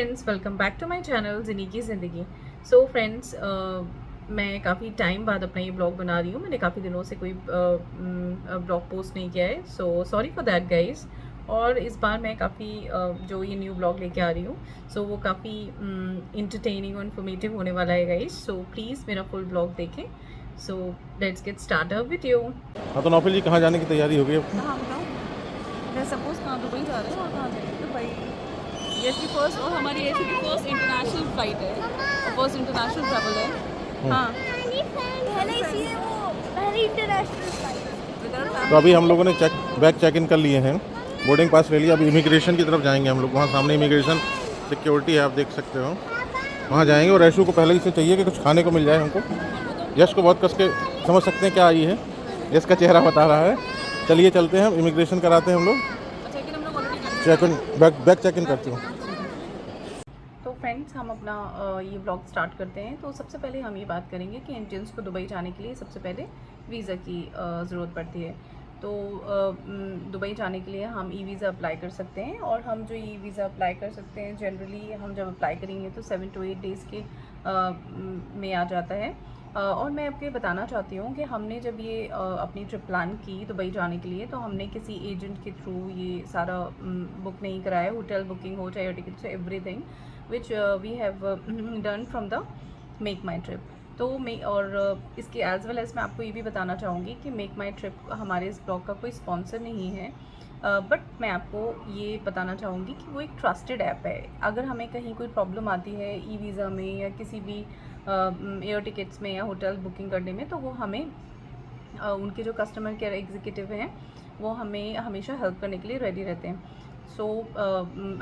Friends, welcome back to my channel Zini की ज़िंदगी। So friends, मैं काफ़ी टाइम बाद अपना ये ब्लॉग बना रही हूँ। मैंने काफ़ी दिनों से कोई ब्लॉग पोस्ट नहीं किया है, so sorry for that guys. और इस बार मैं काफ़ी जो ये न्यू ब्लॉग लेके आ रही हूँ, सो वो काफ़ी इंटरटेनिंग और इन्फॉर्मेटिव होने वाला है गाइज़। सो प्लीज़ मेरा फुल ब्लॉग देखें। So let's get start up with you. हाँ तो नौफिल जी कहाँ जाने की तैयारी हो गई आपकी? कहाँ बताओ? मैं सपोज कहाँ दुबई जा रहे हैं और कहाँ जाएंगे दुबई। ये इसकी फर्स्ट और हमारी ऐसी की फर्स्ट इंटरनेशनल फ्लाइट है और फर्स्ट इंटरनेशनल ट्रैवल है। हाँ पहले इसलिए वो पहली इंटरनेशनल फ्लाइट। तो अभी हम लोगों ने बैग चेक इन कर लिए हैं, बोर्डिंग पास ले लिया। अभी इमिग्रेशन की तरफ जाएंगे हम लोग। वहाँ सामने इमिग्रेशन सिक्योरिटी है, आप देख सकते हो। वहाँ जाएंगे और ऐशू को पहले ही से चाहिए कि कुछ खाने को मिल जाए हमको। यश को बहुत कस के समझ सकते हैं क्या आई है, यश का चेहरा बता रहा है। चलिए चलते हैं, इमिग्रेशन कराते हैं हम लोग। Check in bag check in करते हो। तो फ्रेंड्स, हम अपना ये ब्लॉग स्टार्ट करते हैं। तो सबसे पहले हम ये बात करेंगे कि इंडियंस को दुबई जाने के लिए सबसे पहले वीज़ा की ज़रूरत पड़ती है। तो दुबई जाने के लिए हम ई वीज़ा अप्लाई कर सकते हैं। और हम जो ई वीज़ा अप्लाई कर सकते हैं, जनरली हम जब अप्लाई करेंगे तो 7 to 8 डेज़ के में आ जाता है। और मैं आपको बताना चाहती हूँ कि हमने जब ये अपनी ट्रिप प्लान की दुबई जाने के लिए, तो हमने किसी एजेंट के थ्रू ये सारा बुक नहीं कराया। होटल बुकिंग हो चाहे tickets, everything which we have done from the make my trip. तो इसके एज़ वेल एज़ मैं आपको ये भी बताना चाहूँगी कि मेक माई ट्रिप हमारे इस ब्लॉग का कोई स्पॉन्सर नहीं है, बट मैं आपको ये बताना चाहूँगी कि वो एक ट्रस्टेड ऐप है। अगर हमें कहीं कोई प्रॉब्लम आती है ई वीज़ा में या किसी भी एयर टिकट्स में या होटल बुकिंग करने में, तो वो हमें उनके जो कस्टमर केयर एग्जीक्यूटिव हैं वो हमें हमेशा हेल्प करने के लिए रेडी रहते हैं। सो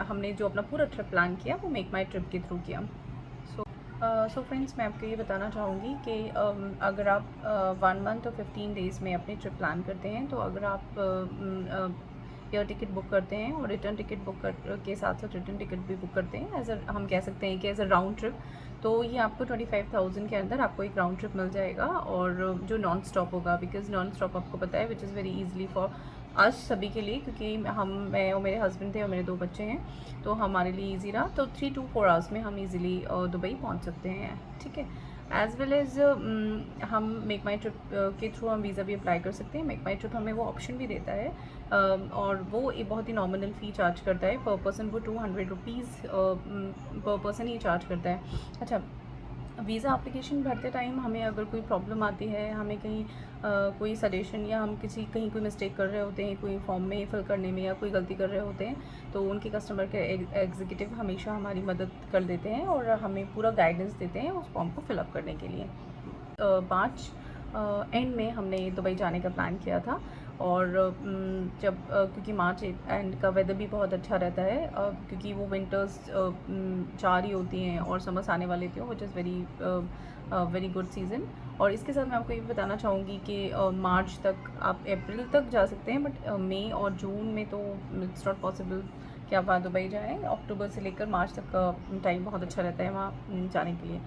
हमने जो अपना पूरा ट्रिप प्लान किया वो मेक माई ट्रिप के थ्रू किया। सो फ्रेंड्स, मैं आपको ये बताना चाहूँगी कि अगर आप 1 मंथ और 15 डेज़ में अपनी ट्रिप प्लान करते हैं, तो अगर आप एयर टिकट बुक करते हैं और रिटर्न टिकट बुक के साथ साथ रिटर्न टिकट भी बुक करते हैं, एज हम कह सकते हैं कि एज अ राउंड ट्रिप, तो ये आपको 25,000 के अंदर आपको एक राउंड ट्रिप मिल जाएगा। और जो नॉन स्टॉप होगा, बिकॉज नॉन स्टॉप आपको पता है which is very easily for आज सभी के लिए, क्योंकि मैं और मेरे हस्बैंड थे और मेरे 2 बच्चे हैं, तो हमारे लिए इजी रहा। तो 3 to 4 आवर्स में हम इजीली दुबई पहुंच सकते हैं, ठीक है। एज़ वेल एज़ हम मेक माई ट्रिप के थ्रू हम वीज़ा भी अप्लाई कर सकते हैं। मेक माई ट्रिप हमें वो ऑप्शन भी देता है, और वो एक बहुत ही नॉमिनल फ़ी चार्ज करता है पर पर्सन। वो 200 रुपीज़ पर पर्सन ही चार्ज करता है। अच्छा, वीज़ा एप्लीकेशन भरते टाइम हमें अगर कोई प्रॉब्लम आती है, हमें कहीं कोई सजेशन या हम कहीं कोई मिस्टेक कर रहे होते हैं, कोई फॉर्म में फिल करने में या कोई गलती कर रहे होते हैं, तो उनके कस्टमर के एग्जीक्यूटिव हमेशा हमारी मदद कर देते हैं और हमें पूरा गाइडेंस देते हैं उस फॉर्म को फिलअप करने के लिए। मार्च एंड में हमने दुबई जाने का प्लान किया था। और क्योंकि मार्च एंड का वेदर भी बहुत अच्छा रहता है, क्योंकि वो विंटर्स 4 ही होती हैं और समर्स आने वाले थे, which is very good season. और इसके साथ मैं आपको ये भी बताना चाहूँगी कि मार्च तक, आप अप्रैल तक जा सकते हैं, बट मई और जून में तो इट्स नॉट पॉसिबल कि आप वहाँ दुबई जाएँ। अक्टूबर से लेकर मार्च तक का टाइम बहुत अच्छा रहता है वहाँ जाने के लिए।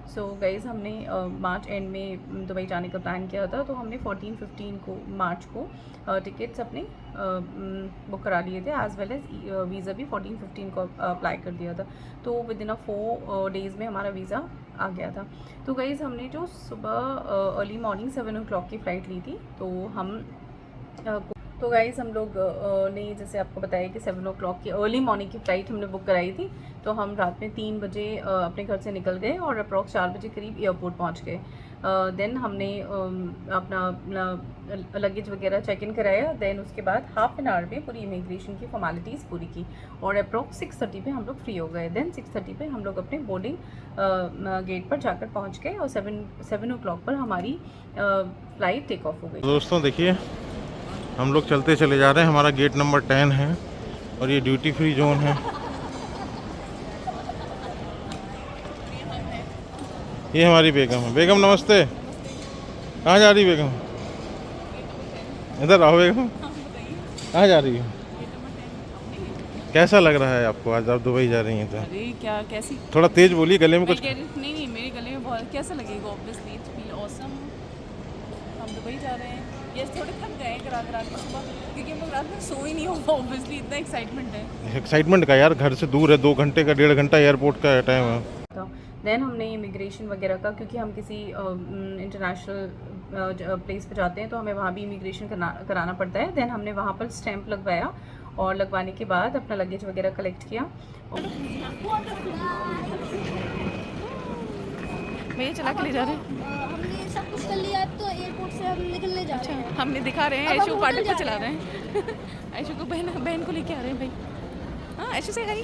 सो गाइज़, हमने मार्च एंड में दुबई जाने का प्लान किया था, तो हमने 14-15 को मार्च को टिकट्स अपने बुक करा लिए थे, एज़ वेल एज़ वीज़ा भी 14-15 को अप्लाई कर दिया था। तो विद इन 4 डेज़ में हमारा वीज़ा आ गया था। तो गाइज़, हमने जो सुबह अर्ली मॉर्निंग 7 o'clock की फ़्लाइट ली थी, तो हम तो गाइज़ हम लोग ने जैसे आपको बताया कि 7 o'clock की अर्ली मॉर्निंग की फ़्लाइट हमने बुक कराई थी। तो हम रात में 3 बजे अपने घर से निकल गए और अप्रॉक्स 4 बजे करीब एयरपोर्ट पहुंच गए। देन हमने अपना लगेज वगैरह चेक इन कराया। देन उसके बाद हाफ एन आवर में पूरी इमिग्रेशन की फॉर्मेलिटीज़ पूरी की और अप्रॉक्स 6:30 पे हम लोग फ्री हो गए। देन 6:30 पे हम लोग अपने बोर्डिंग गेट पर जाकर पहुँच गए और 7 o'clock पर हमारी फ़्लाइट टेक ऑफ हो गई। दोस्तों देखिए, हम लोग चलते चले जा रहे हैं। हमारा गेट नंबर 10 है और ये ड्यूटी फ्री जोन है। ये हमारी बेगम है। बेगम नमस्ते। कहाँ जा रही बेगम? इधर आओ बेगम। कहाँ जा रही हो? कैसा लग रहा है आपको आज आप दुबई जा रही हैं तो? अरे क्या कैसी थोड़ा तेज बोलिए, गले में कुछ। नहीं, मेरे गले में बहुत कैसा लगेगा? Obviously it feel awesome. हम दुबई जा रहे हैं, ये थोड़े थक गए हैं करा के सुबह, क्योंकि हम लोग रात में सो ही नहीं होगा ऑब्वियसली, इतना एक्साइटमेंट है। एक्साइटमेंट का यार, घर से दूर है, 2 घंटे का 1.5 घंटा एयरपोर्ट का टाइम है। देन हमने इमिग्रेशन वगैरह का, क्योंकि हम किसी इंटरनेशनल प्लेस पे जाते हैं तो हमें वहाँ भी इमिग्रेशन कराना पड़ता है। देन हमने वहाँ पर स्टैंप लगवाया और लगवाने के बाद अपना लगेज वगैरह कलेक्ट किया। भैया चला के ले जा रहे हैं। हमने सब कुछ कर लिया, तो एयरपोर्ट से हम निकलने जा रहे हैं। हमने दिखा रहे हैं, अब ऐशु हम पार्टी होटल पे जा चला रहे रहे हैं। ऐशु को बहन को लेके आ रहे हैं भाई। हाँ ऐशु से गई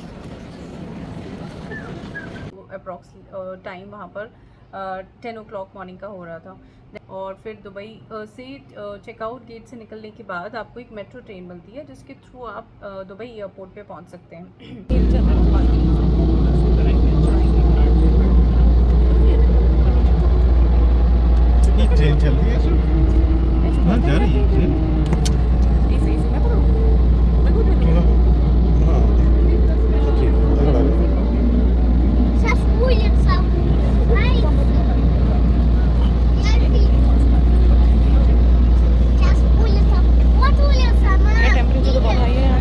अप्रॉक्स टाइम वहाँ पर 10 o'clock मॉर्निंग का हो रहा था। और फिर दुबई से चेकआउट गेट से निकलने के बाद आपको एक मेट्रो ट्रेन मिलती है जिसके थ्रू आप दुबई एयरपोर्ट पे पहुँच सकते हैं। ट्रेन चल रही है, हाँ जा रही है ट्रेन। Сейчас улица. Сейчас улица. Вот улица, टेम्परेचर तो बहुत हाई है यहाँ।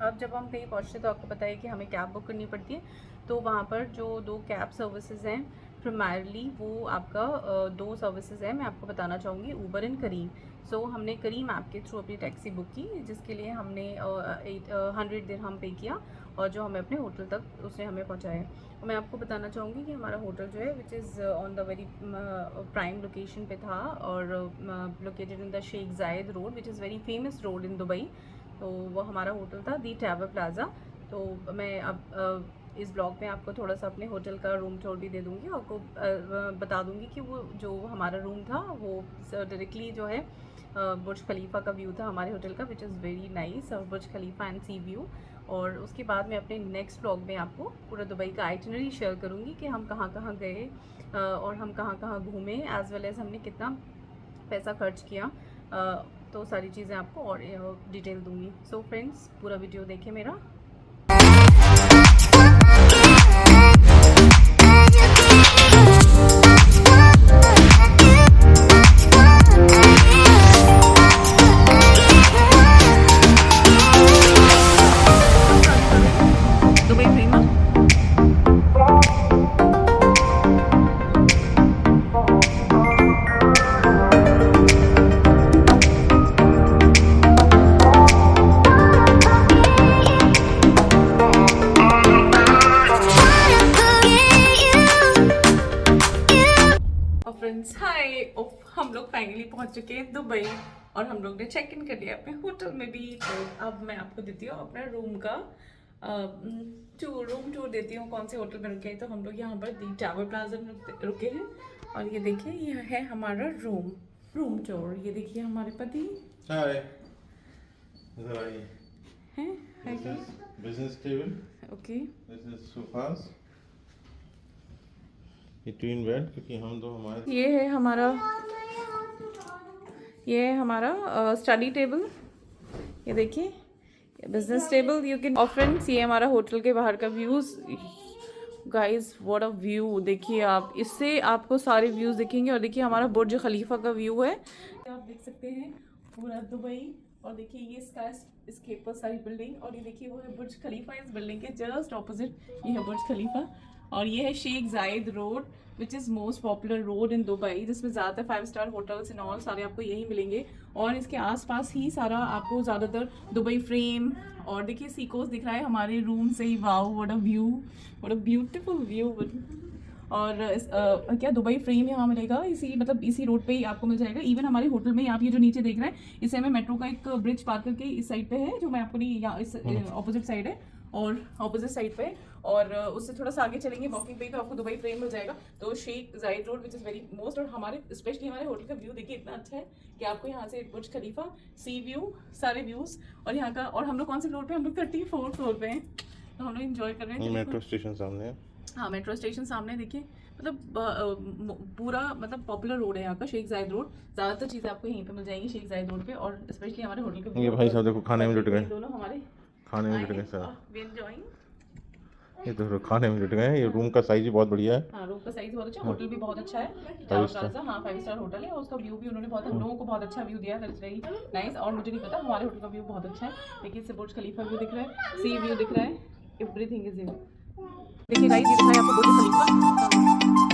अब जब हम कहीं पहुँचते तो आपको पता है कि हमें कैब बुक करनी पड़ती है। तो वहाँ पर जो 2 कैब सर्विसेज हैं, प्राइमरली वो आपका 2 सर्विसेज हैं, मैं आपको बताना चाहूँगी, ऊबर एंड करीम। सो हमने करीम ऐप के थ्रू अपनी टैक्सी बुक की, जिसके लिए हमने 100 दिरहम पे किया और जो हमें अपने होटल तक उसने हमें पहुँचाया। और मैं आपको बताना चाहूँगी कि हमारा होटल जो है which is on the very prime location पे था और लोकेटेड इन द शेख जायद road, which is very famous road in Dubai. तो वो हमारा होटल था दी टावर प्लाजा। तो मैं अब इस ब्लॉग में आपको थोड़ा सा अपने होटल का रूम टूर भी दे दूँगी, आपको बता दूँगी कि वो जो हमारा रूम था वो डायरेक्टली जो है बुर्ज खलीफा का व्यू था हमारे होटल का, विच इज़ वेरी नाइस, और बुर्ज खलीफा एंड सी व्यू। और उसके बाद मैं अपने नेक्स्ट ब्लॉग में आपको पूरा दुबई का आइटिनरी शेयर करूँगी कि हम कहाँ कहाँ गए और हम कहाँ कहाँ घूमे, एज़ वेल एज़ हमने कितना पैसा खर्च किया। तो सारी चीज़ें आपको और डिटेल दूँगी। सो फ्रेंड्स, पूरा वीडियो देखें मेरा। दुबई फेमस फ्रेंड्स हाय, हम लोग फाइनली पहुंच चुके हैं दुबई और हम लोग ने चेक इन कर लिया अपने होटल में भी। तो अब मैं आपको देती हूँ अपना रूम का रूम टूर देती हूँ, कौन से होटल में रुके हैं। तो हम लोग यहाँ पर दी टावर प्लाजा में रुके हैं और ये देखिए ये है हमारा रूम टूर। ये देखिए हमारे पति हाय, हैं। Business table, okay, this is sofas, ये ट्विन बेड, क्योंकि हम दो हमारे ये है हमारा स्टडी टेबल। ये देखिए बिजनेस टेबल यू कैन। और फ्रेंड्स, ये हमारा होटल के बाहर का views. Guys what a view, देखिए आप, इससे आपको सारे व्यूज़ दिखेंगे। और देखिए हमारा बुर्ज खलीफा का व्यू है, आप देख सकते हैं पूरा दुबई। और देखिए ये इसके ऊपर सारी बिल्डिंग, और ये देखिए वो है बुर्ज खलीफा। इस बिल्डिंग के जस्ट ऑपोजिट ये है बुर्ज खलीफा। और ये है शेख जायद road, which is most popular road in Dubai, जिसमें ज़्यादातर 5 स्टार होटल्स एंड ऑल सारे आपको यही मिलेंगे। और इसके आसपास ही सारा आपको ज़्यादातर दुबई फ्रेम। और देखिए सीकोस दिख रहा है हमारे रूम से ही। Wow what a view, what a beautiful view. और क्या दुबई फ्रेम यहाँ मिलेगा, इसी रोड पे ही आपको मिल जाएगा। इवन हमारे होटल में आप ये जो नीचे देख रहे हैं, इसे हमें मेट्रो का एक ब्रिज पार करके इस साइड पे है, जो मैं आपको नहीं, यहाँ इस ऑपोजिट साइड है और ऑपोजिट साइड पे। और उससे थोड़ा सा आगे चलेंगे वॉकिंग पे तो आपको दुबई फ्रेम मिल जाएगा। तो शेख जायद road which is very most. और हमारे स्पेशली हमारे होटल का व्यू देखिए इतना अच्छा है कि आपको यहाँ से बुर्ज खलीफा, सी व्यू, सारे व्यूज़। और यहाँ का, और हम लोग कौन से फ्लोर पे, हम लोग 34 फ्लोर पे हैं। तो हम लोग इंजॉय कर रहे हैं। मेट्रो स्टेशन सामने है। हाँ, मेट्रो स्टेशन सामने। देखिए पूरा पॉपुलर रोड है यहाँ का, शेख जायद रोड। ज़्यादातर चीज़ें आपको यहीं पे मिल जाएंगी शेख जायद रोड पे। और स्पेशली हमारे होटल के ये भाई साहब देखो खाने में जुट गए, दोनों हमारे खाने में जुट गए सर। We enjoying. ये तो खाने में जुट गए हैं। ये रूम का साइज भी बहुत बढ़िया है। हाँ, रूम का साइज बहुत अच्छा है, होटल भी बहुत अच्छा है। Five star। प्लाजा, हाँ 5 स्टार होटल है और उसका व्यू भी उन्होंने बहुत हम लोगों को बहुत अच्छा व्यू दिया। That's very nice. और मुझे नहीं पता, हमारे होटल का व्यू बहुत अच्छा है। देखिए इससे बुर्ज खलीफा व्यू दिख रहा है, सी व्यू दिख रहा है, एवरीथिंग इज इन। देखिए गाइस, ये दिख रहा है आपको बुर्ज खलीफा।